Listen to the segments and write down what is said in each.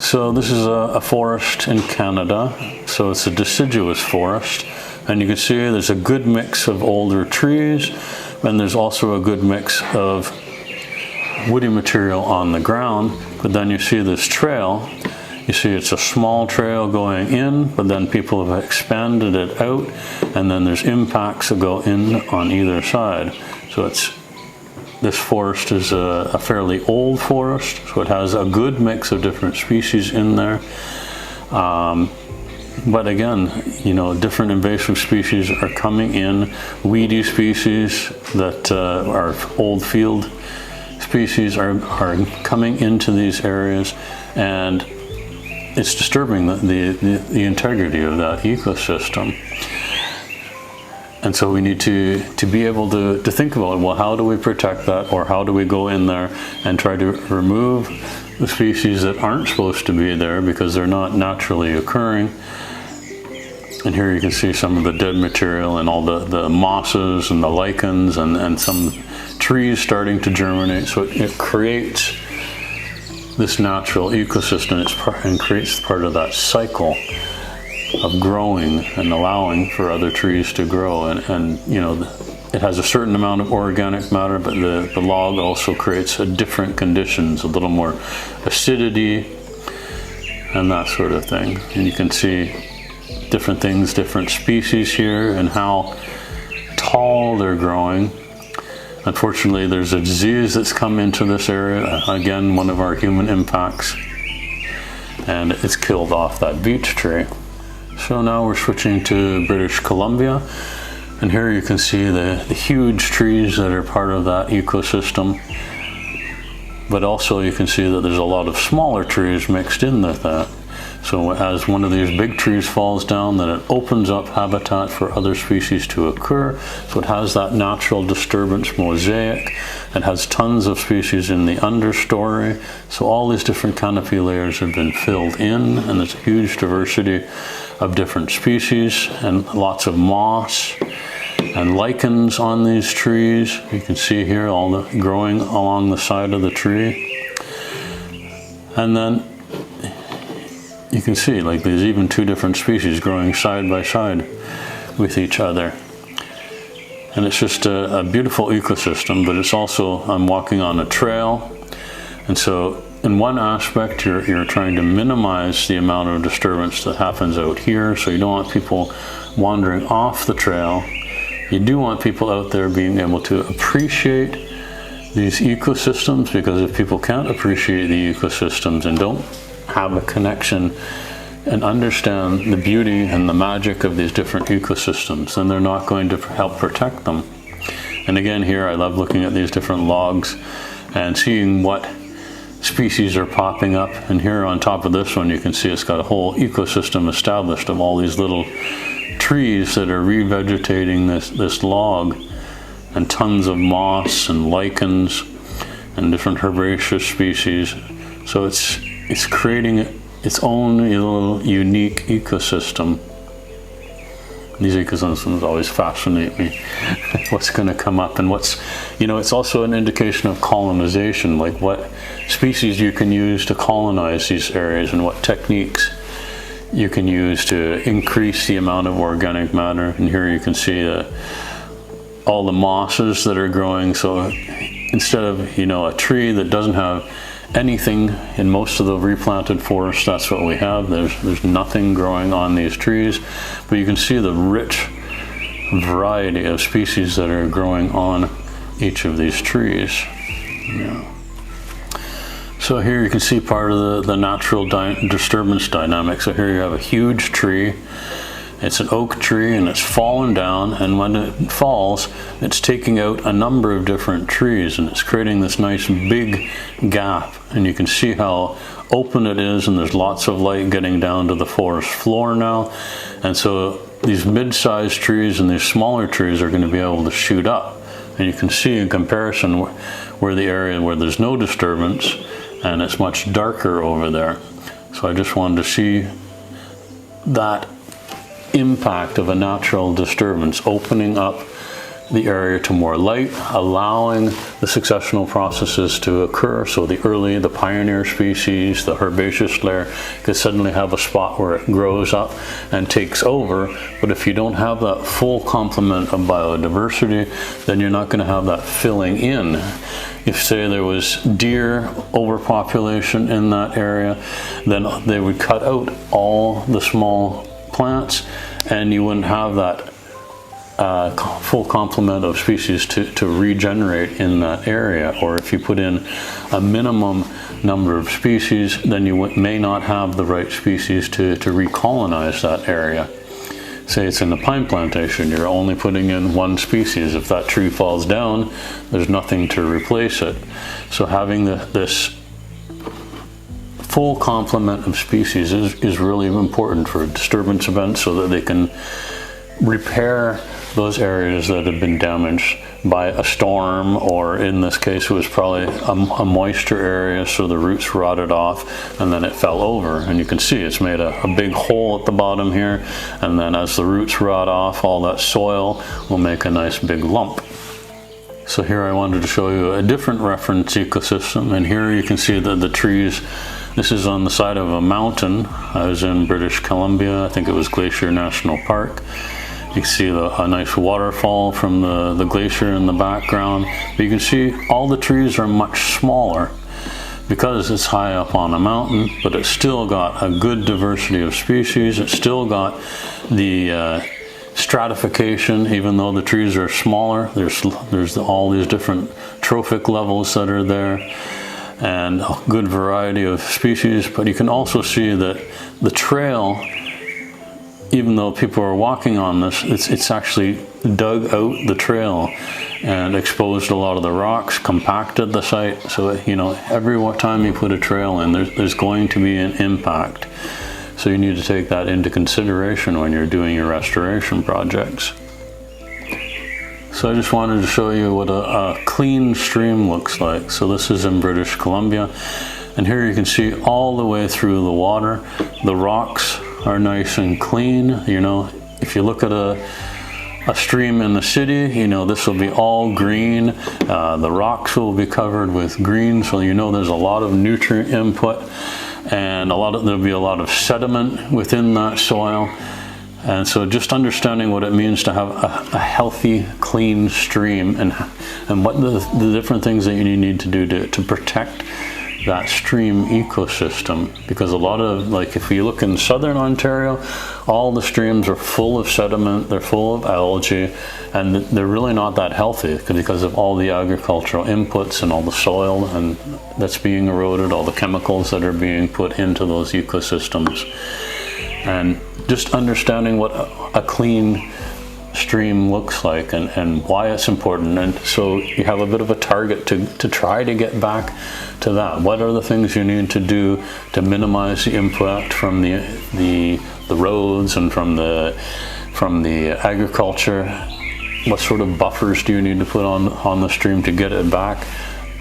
So this is a forest in Canada. So it's a deciduous forest. And you can see there's a good mix of older trees, and there's also a good mix of woody material on the ground. But then you see this trail. You see it's a small trail going in, but then people have expanded it out, and then there's impacts that go in on either side. So this forest is a fairly old forest, so it has a good mix of different species in there. But again, you know, different invasive species are coming in. Weedy species that are old field species are coming into these areas, and it's disturbing the integrity of that ecosystem. And so we need to be able to think about, well, how do we protect that, or how do we go in there and try to remove the species that aren't supposed to be there because they're not naturally occurring. And here you can see some of the dead material and all the mosses and the lichens and some trees starting to germinate. So it creates this natural ecosystem and creates part of that cycle of growing and allowing for other trees to grow. And you know, it has a certain amount of organic matter, but the log also creates different conditions, a little more acidity and that sort of thing. And you can see different things, different species here, and how tall they're growing. Unfortunately, there's a disease that's come into this area, again, one of our human impacts, and it's killed off that beech tree. So now we're switching to British Columbia, and here you can see the huge trees that are part of that ecosystem, but also you can see that there's a lot of smaller trees mixed in with that. So as one of these big trees falls down, then it opens up habitat for other species to occur. So it has that natural disturbance mosaic. It has tons of species in the understory. So all these different canopy layers have been filled in, and there's a huge diversity of different species and lots of moss and lichens on these trees. You can see here all the growing along the side of the tree. And then you can see, like, there's even two different species growing side by side with each other. And it's just a beautiful ecosystem, but it's also, I'm walking on a trail. And so in one aspect, you're trying to minimize the amount of disturbance that happens out here. So you don't want people wandering off the trail. You do want people out there being able to appreciate these ecosystems, because if people can't appreciate the ecosystems and don't have a connection and understand the beauty and the magic of these different ecosystems, then they're not going to help protect them. And again, here I love looking at these different logs and seeing what species are popping up. And here on top of this one, you can see it's got a whole ecosystem established of all these little trees that are revegetating this log, and tons of moss and lichens and different herbaceous species. So it's creating its own little unique ecosystem. These ecosystems always fascinate me. What's going to come up, and what's, you know, it's also an indication of colonization, like what species you can use to colonize these areas and what techniques you can use to increase the amount of organic matter. And here you can see all the mosses that are growing. So instead of, you know, a tree that doesn't have anything in most of the replanted forests, that's what we have. There's nothing growing on these trees, but you can see the rich variety of species that are growing on each of these trees. Yeah. So here you can see part of the natural disturbance dynamic. So here you have a huge tree. It's an oak tree, and it's fallen down, and when it falls, it's taking out a number of different trees, and it's creating this nice big gap. And you can see how open it is, and there's lots of light getting down to the forest floor now. And so these mid-sized trees and these smaller trees are going to be able to shoot up. And you can see in comparison where the area where there's no disturbance, and it's much darker over there. So I just wanted to see that impact of a natural disturbance opening up the area to more light, allowing the successional processes to occur. So the pioneer species, the herbaceous layer, could suddenly have a spot where it grows up and takes over. But if you don't have that full complement of biodiversity, then you're not going to have that filling in. If, say, there was deer overpopulation in that area, then they would cut out all the small plants, and you wouldn't have that full complement of species to regenerate in that area. Or if you put in a minimum number of species, then you may not have the right species to recolonize that area. Say it's in a pine plantation, you're only putting in one species. If that tree falls down, there's nothing to replace it. So having this full complement of species is really important for disturbance events, so that they can repair those areas that have been damaged by a storm, or in this case it was probably a moisture area, so the roots rotted off and then it fell over. And you can see it's made a big hole at the bottom here, and then as the roots rot off, all that soil will make a nice big lump. So here I wanted to show you a different reference ecosystem, and here you can see that the trees, this is on the side of a mountain. I was in British Columbia, I think it was Glacier National Park. You can see a nice waterfall from the glacier in the background. But you can see all the trees are much smaller because it's high up on a mountain, but it's still got a good diversity of species. It's still got the stratification, even though the trees are smaller. There's all these different trophic levels that are there, and a good variety of species. But you can also see that the trail, even though people are walking on this, it's actually dug out the trail and exposed a lot of the rocks, compacted the site. So, you know, every time you put a trail in, there's going to be an impact. So you need to take that into consideration when you're doing your restoration projects. So I just wanted to show you what a clean stream looks like. So this is in British Columbia, and here you can see all the way through the water. The rocks are nice and clean. You know, if you look at a stream in the city, you know, this will be all green. The rocks will be covered with green, so you know there's a lot of nutrient input, and there'll be a lot of sediment within that soil. And so just understanding what it means to have a healthy, clean stream, and what the different things that you need to do to protect that stream ecosystem. Because a lot of, like, if you look in southern Ontario, all the streams are full of sediment, they're full of algae, and they're really not that healthy because of all the agricultural inputs and all the soil and that's being eroded, all the chemicals that are being put into those ecosystems. And just understanding what a clean stream looks like and why it's important, and so you have a bit of a target to try to get back to that. What are the things you need to do to minimize the impact from the roads and from the agriculture? What sort of buffers do you need to put on the stream to get it back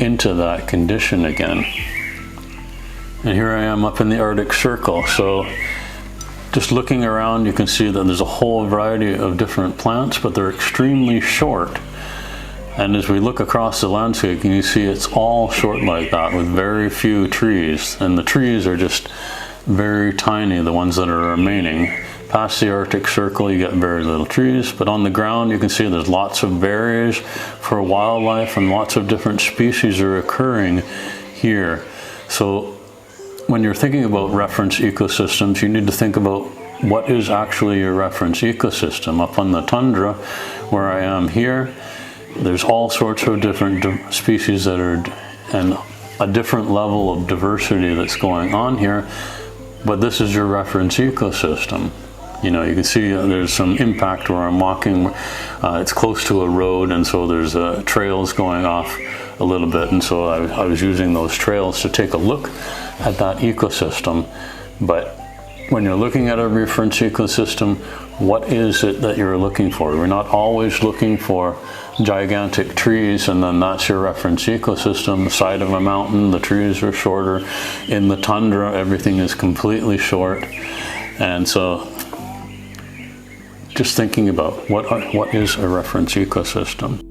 into that condition again? And here I am up in the Arctic Circle. So just looking around, you can see that there's a whole variety of different plants, but they're extremely short. And as we look across the landscape, you see it's all short like that, with very few trees. And the trees are just very tiny, the ones that are remaining. Past the Arctic Circle, you get very little trees, but on the ground, you can see there's lots of berries for wildlife, and lots of different species are occurring here. So when you're thinking about reference ecosystems, you need to think about what is actually your reference ecosystem. Up on the tundra, where I am here, there's all sorts of different species that are, and a different level of diversity that's going on here, but this is your reference ecosystem. You know, you can see there's some impact where I'm walking. It's close to a road, and so there's trails going off a little bit, and so I was using those trails to take a look at that ecosystem. But when you're looking at a reference ecosystem, what is it that you're looking for? We're not always looking for gigantic trees and then that's your reference ecosystem. The side of a mountain, the trees are shorter. In the tundra, everything is completely short. And so just thinking about what is a reference ecosystem.